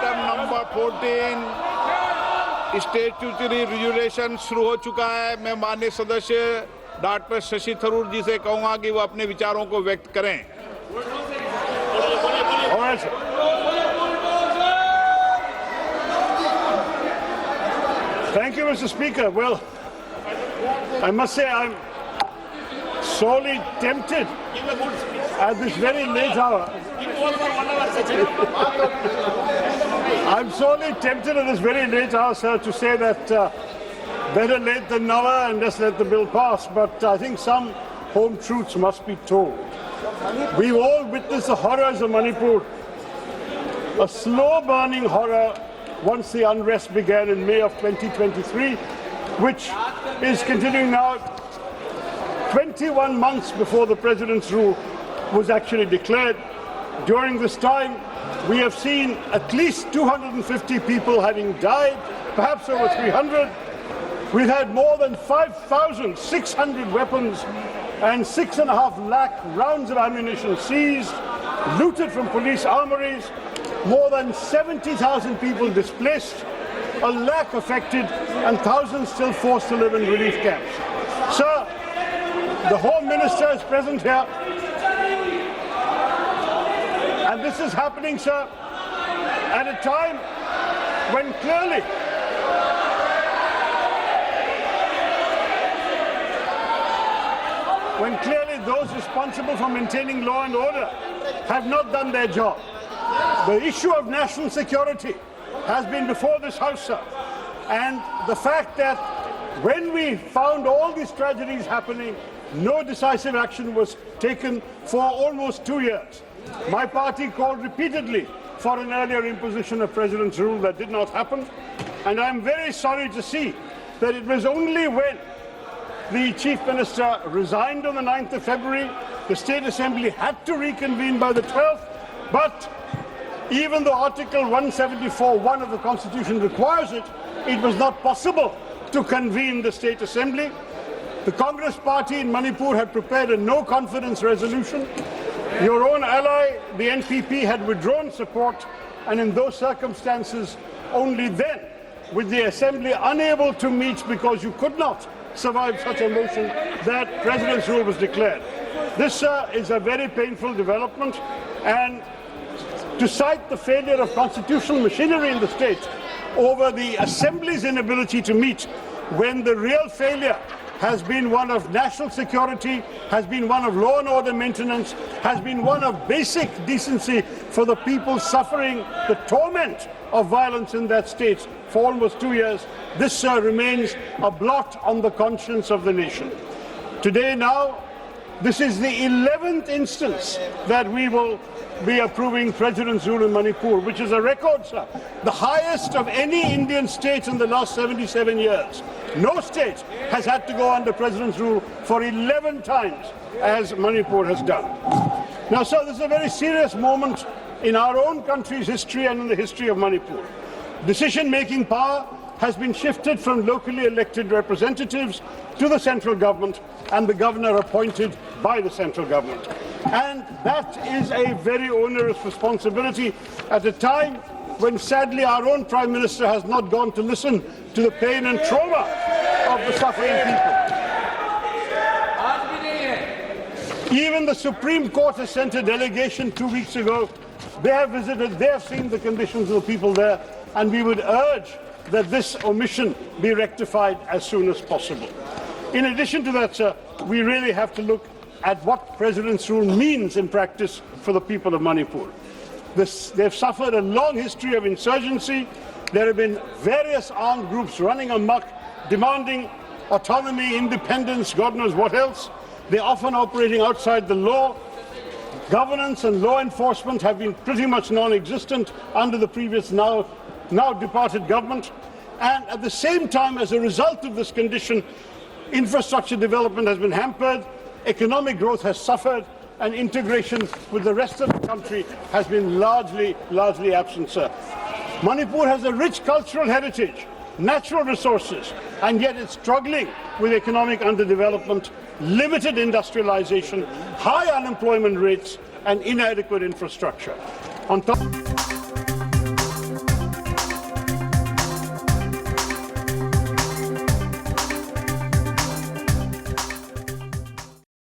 Item number 14 statutory resolution शुरू हो चुका है। मैं माननीय सदस्य डॉक्टर शशि थरूर जी से कहूंगा कि वो अपने विचारों को व्यक्त करें। Thank you, Mr. Speaker. Well, I must say I'm sorely tempted at this very late hour. I'm sorely tempted at this very late hour, sir, to say that better late than never and just let the bill pass. But I think some home truths must be told. We've all witnessed the horrors of Manipur, a slow-burning horror once the unrest began in May of 2023, which is continuing now 21 months before the President's rule was actually declared. During this time, we have seen at least 250 people having died, perhaps over 300. We've had more than 5,600 weapons and 6.5 lakh rounds of ammunition seized, looted from police armories, more than 70,000 people displaced, a lakh affected, and thousands still forced to live in relief camps. Sir, the Home Minister is present here, and this is happening, sir, at a time when clearly those responsible for maintaining law and order have not done their job. The issue of national security has been before this House, sir, and the fact that when we found all these tragedies happening, no decisive action was taken for almost 2 years. My party called repeatedly for an earlier imposition of President's rule. That did not happen, and I am very sorry to see that it was only when the Chief Minister resigned on the 9th of February, the State Assembly had to reconvene by the 12th, but even though Article 174(1) of the Constitution requires it, it was not possible to convene the State Assembly. The Congress Party in Manipur had prepared a no-confidence resolution. Your own ally, the NPP, had withdrawn support, and in those circumstances, only then, with the Assembly unable to meet because you could not survive such a motion, that President's rule was declared. This, sir, is a very painful development, and to cite the failure of constitutional machinery in the state over the Assembly's inability to meet when the real failure has been one of national security, has been one of law and order maintenance, has been one of basic decency for the people suffering the torment of violence in that state for almost 2 years. This, sir, remains a blot on the conscience of the nation. Today now, this is the 11th instance that we will be approving President's rule in Manipur, which is a record, sir, the highest of any Indian state in the last 77 years. No state has had to go under President's rule for 11 times, as Manipur has done. Now, sir, this is a very serious moment in our own country's history and in the history of Manipur. Decision-making power has been shifted from locally elected representatives to the central government and the governor appointed by the central government. And that is a very onerous responsibility at a time when, sadly, our own Prime Minister has not gone to listen to the pain and trauma of the suffering people. Even the Supreme Court has sent a delegation 2 weeks ago. They have visited, they have seen the conditions of the people there, and we would urge that this omission be rectified as soon as possible. In addition to that, sir, we really have to look at what President's rule means in practice for the people of Manipur. They've suffered a long history of insurgency. There have been various armed groups running amok, demanding autonomy, independence, God knows what else. They're often operating outside the law. Governance and law enforcement have been pretty much non-existent under the previous now departed government. And at the same time, as a result of this condition, infrastructure development has been hampered, economic growth has suffered, and integration with the rest of the country has been largely absent, sir. Manipur has a rich cultural heritage, natural resources, and yet it's struggling with economic underdevelopment, limited industrialization, high unemployment rates, and inadequate infrastructure. On top